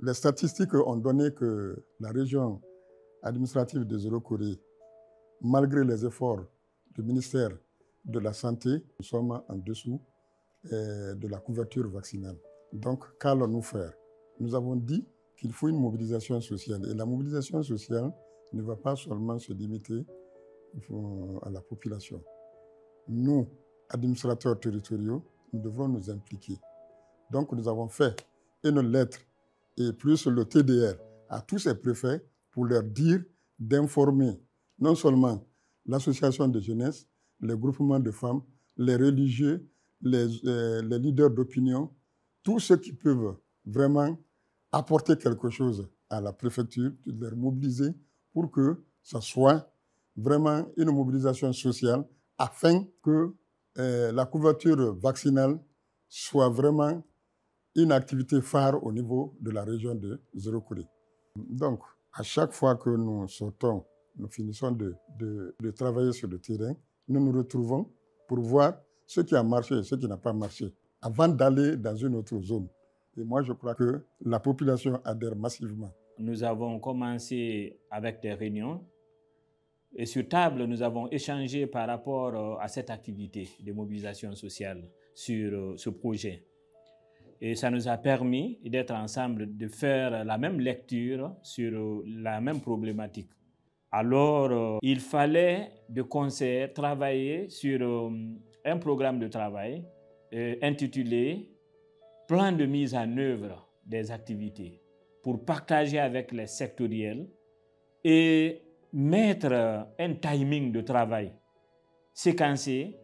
Les statistiques ont donné que la région administrative de Zéro-Corée, malgré les efforts du ministère de la Santé, nous sommes en dessous de la couverture vaccinale. Donc, qu'allons-nous faire? Nous avons dit qu'il faut une mobilisation sociale. Et la mobilisation sociale ne va pas seulement se limiter à la population. Nous, administrateurs territoriaux, nous devrons nous impliquer. Donc, nous avons fait une lettre et plus le TDR à tous ces préfets pour leur dire d'informer non seulement l'association de jeunesse, les groupements de femmes, les religieux, les leaders d'opinion, tous ceux qui peuvent vraiment apporter quelque chose à la préfecture, de les mobiliser pour que ce soit vraiment une mobilisation sociale afin que la couverture vaccinale soit vraiment une activité phare au niveau de la région de Zéro-Corée. Donc, à chaque fois que nous sortons, nous finissons de travailler sur le terrain, nous nous retrouvons pour voir ce qui a marché et ce qui n'a pas marché, avant d'aller dans une autre zone. Et moi, je crois que la population adhère massivement. Nous avons commencé avec des réunions et sur table, nous avons échangé par rapport à cette activité de mobilisation sociale sur ce projet. Et ça nous a permis d'être ensemble, de faire la même lecture sur la même problématique. Alors, il fallait de concert travailler sur un programme de travail intitulé « Plan de mise en œuvre des activités » pour partager avec les sectoriels et mettre un timing de travail séquencé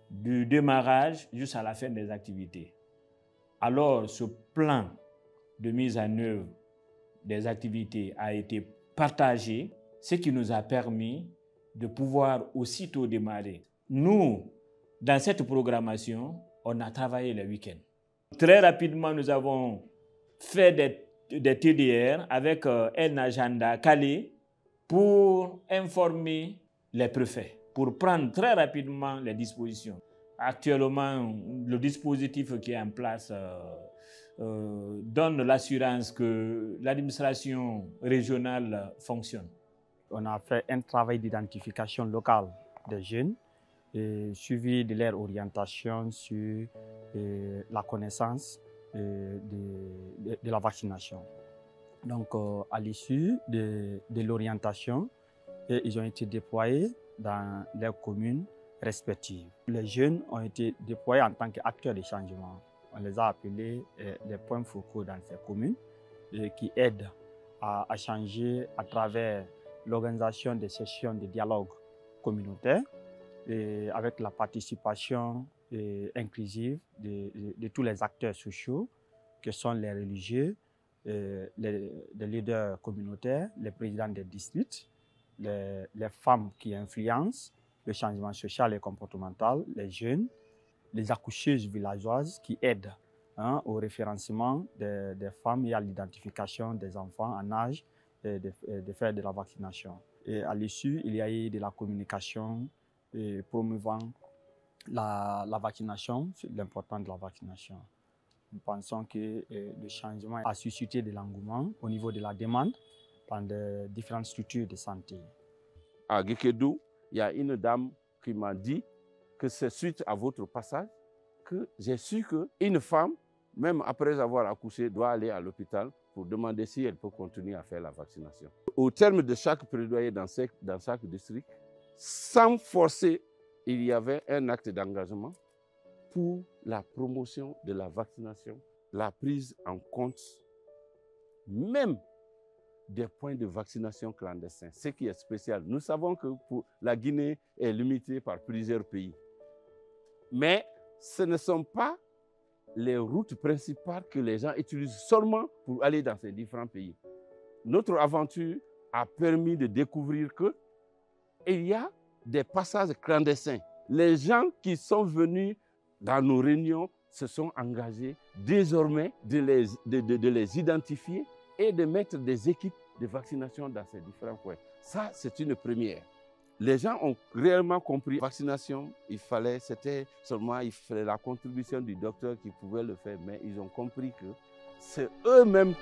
du démarrage jusqu'à la fin des activités. Alors, ce plan de mise en œuvre des activités a été partagé, ce qui nous a permis de pouvoir aussitôt démarrer. Nous, dans cette programmation, on a travaillé le week-end. Très rapidement, nous avons fait des TDR avec un agenda calé pour informer les préfets, pour prendre très rapidement les dispositions. Actuellement, le dispositif qui est en place donne l'assurance que l'administration régionale fonctionne. On a fait un travail d'identification locale des jeunes, suivi de leur orientation sur la connaissance de la vaccination. Donc, à l'issue de l'orientation, ils ont été déployés dans leurs communes respectives. Les jeunes ont été déployés en tant qu'acteurs de changement. On les a appelés des points focaux dans ces communes qui aident à changer à travers l'organisation des sessions de dialogue communautaire et avec la participation inclusive de tous les acteurs sociaux que sont les religieux, les leaders communautaires, les présidents des districts, les femmes qui influencent le changement social et comportemental, les jeunes, les accoucheuses villageoises qui aident au référencement des femmes et à l'identification des enfants en âge de faire de la vaccination. Et à l'issue, il y a eu de la communication promouvant la vaccination, l'importance de la vaccination. Nous pensons que le changement a suscité de l'engouement au niveau de la demande dans les différentes structures de santé. À Gekedou, il y a une dame qui m'a dit que c'est suite à votre passage que j'ai su qu'une femme, même après avoir accouché, doit aller à l'hôpital pour demander si elle peut continuer à faire la vaccination. Au terme de chaque plaidoyer dans chaque district, sans forcer, il y avait un acte d'engagement pour la promotion de la vaccination, la prise en compte même des points de vaccination clandestins, ce qui est spécial. Nous savons que la Guinée est limitée par plusieurs pays. Mais ce ne sont pas les routes principales que les gens utilisent seulement pour aller dans ces différents pays. Notre aventure a permis de découvrir qu'il y a des passages clandestins. Les gens qui sont venus dans nos réunions se sont engagés désormais de les identifier et de mettre des équipes de vaccination dans ces différents coins. Ça, c'est une première. Les gens ont réellement compris la vaccination, c'était seulement la contribution du docteur qui pouvait le faire, mais ils ont compris que c'est eux-mêmes